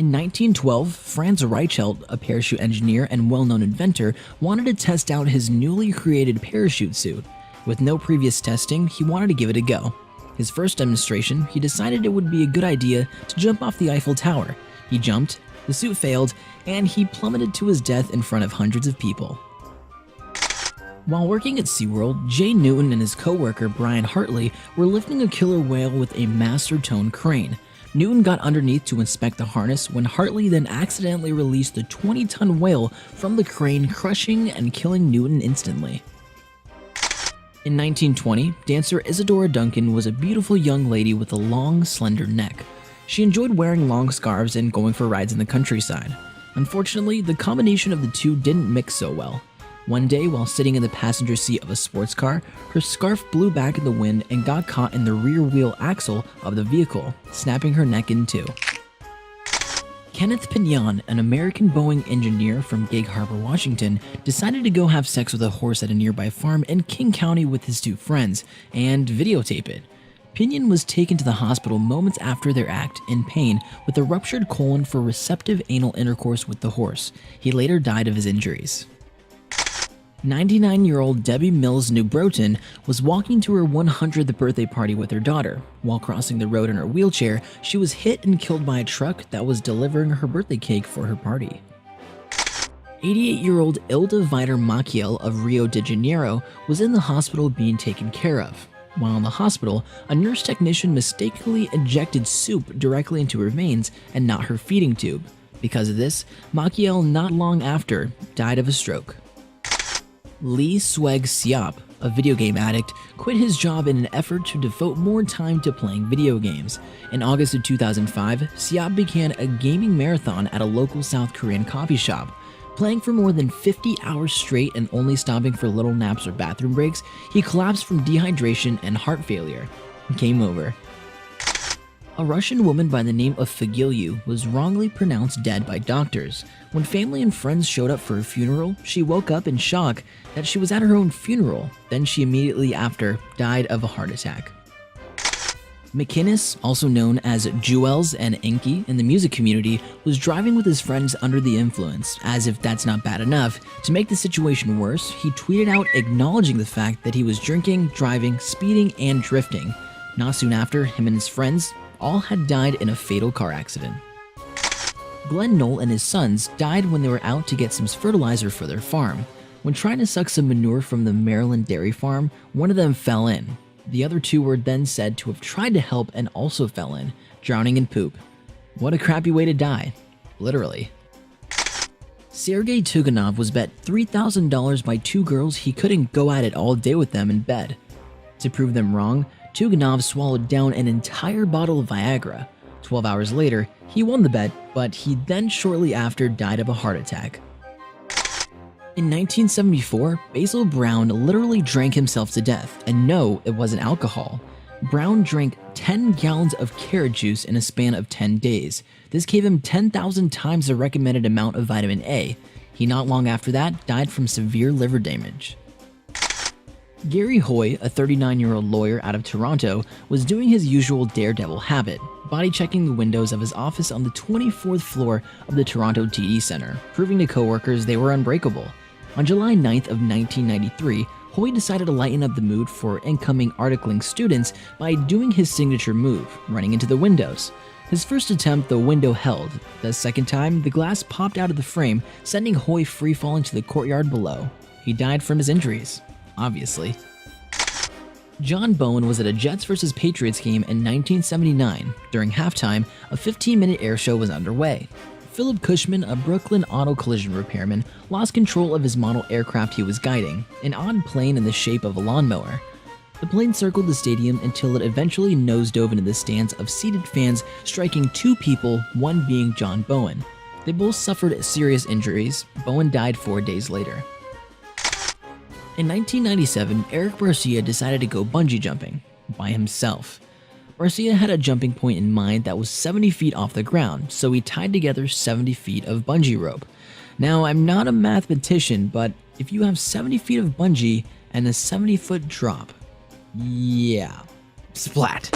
In 1912, Franz Reichelt, a parachute engineer and well-known inventor, wanted to test out his newly created parachute suit. With no previous testing, he wanted to give it a go. His first demonstration, he decided it would be a good idea to jump off the Eiffel Tower. He jumped, the suit failed, and he plummeted to his death in front of hundreds of people. While working at SeaWorld, Jay Newton and his co-worker Brian Hartley were lifting a killer whale with a master tone crane. Newton got underneath to inspect the harness when Hartley then accidentally released the 20-ton whale from the crane, crushing and killing Newton instantly. In 1920, dancer Isadora Duncan was a beautiful young lady with a long, slender neck. She enjoyed wearing long scarves and going for rides in the countryside. Unfortunately, the combination of the two didn't mix so well. One day, while sitting in the passenger seat of a sports car, her scarf blew back in the wind and got caught in the rear wheel axle of the vehicle, snapping her neck in two. Kenneth Pignon, an American Boeing engineer from Gig Harbor, Washington, decided to go have sex with a horse at a nearby farm in King County with his two friends and videotape it. Pignon was taken to the hospital moments after their act in pain with a ruptured colon for receptive anal intercourse with the horse. He later died of his injuries. 99-year-old Debbie Mills New Broughton was walking to her 100th birthday party with her daughter. While crossing the road in her wheelchair, she was hit and killed by a truck that was delivering her birthday cake for her party. 88-year-old Ilda Vider Maciel of Rio de Janeiro was in the hospital being taken care of. While in the hospital, a nurse technician mistakenly injected soup directly into her veins and not her feeding tube. Because of this, Maciel not long after died of a stroke. Lee Sweg Siop, a video game addict, quit his job in an effort to devote more time to playing video games. In August of 2005, Siop began a gaming marathon at a local South Korean coffee shop. Playing for more than 50 hours straight and only stopping for little naps or bathroom breaks, he collapsed from dehydration and heart failure. Game over. A Russian woman by the name of Fagilyu was wrongly pronounced dead by doctors. When family and friends showed up for her funeral, she woke up in shock that she was at her own funeral. Then she immediately after died of a heart attack. McInnes, also known as Jewels and Inky in the music community, was driving with his friends under the influence. As if that's not bad enough, to make the situation worse, he tweeted out acknowledging the fact that he was drinking, driving, speeding, and drifting. Not soon after, him and his friends all had died in a fatal car accident. Glenn Knoll and his sons died when they were out to get some fertilizer for their farm. When trying to suck some manure from the Maryland dairy farm, one of them fell in. The other two were then said to have tried to help and also fell in, drowning in poop. What a crappy way to die. Literally. Sergei Tuganov was bet $3,000 by two girls he couldn't go at it all day with them in bed. To prove them wrong, Tuganov swallowed down an entire bottle of VIAGRA. 12 hours later, he won the bet, but he then shortly after died of a heart attack. In 1974, Basil Brown literally drank himself to death, and no, it wasn't alcohol. Brown drank 10 gallons of carrot juice in a span of 10 days. This gave him 10,000 times the recommended amount of vitamin A. He not long after that died from severe liver damage. Gary Hoy, a 39-year-old lawyer out of Toronto, was doing his usual daredevil habit, body-checking the windows of his office on the 24th floor of the Toronto TD Centre, proving to coworkers they were unbreakable. On July 9th of 1993, Hoy decided to lighten up the mood for incoming articling students by doing his signature move, running into the windows. His first attempt, the window held. The second time, the glass popped out of the frame, sending Hoy free-falling to the courtyard below. He died from his injuries. Obviously. John Bowen was at a Jets vs. Patriots game in 1979. During halftime, a 15-minute air show was underway. Philip Cushman, a Brooklyn auto collision repairman, lost control of his model aircraft he was guiding, an odd plane in the shape of a lawnmower. The plane circled the stadium until it eventually nose-dove into the stands of seated fans, striking two people, one being John Bowen. They both suffered serious injuries. Bowen died 4 days later. In 1997, Eric Garcia decided to go bungee jumping by himself. Garcia had a jumping point in mind that was 70 feet off the ground, so he tied together 70 feet of bungee rope. Now, I'm not a mathematician, but if you have 70 feet of bungee and a 70-foot drop, yeah, splat.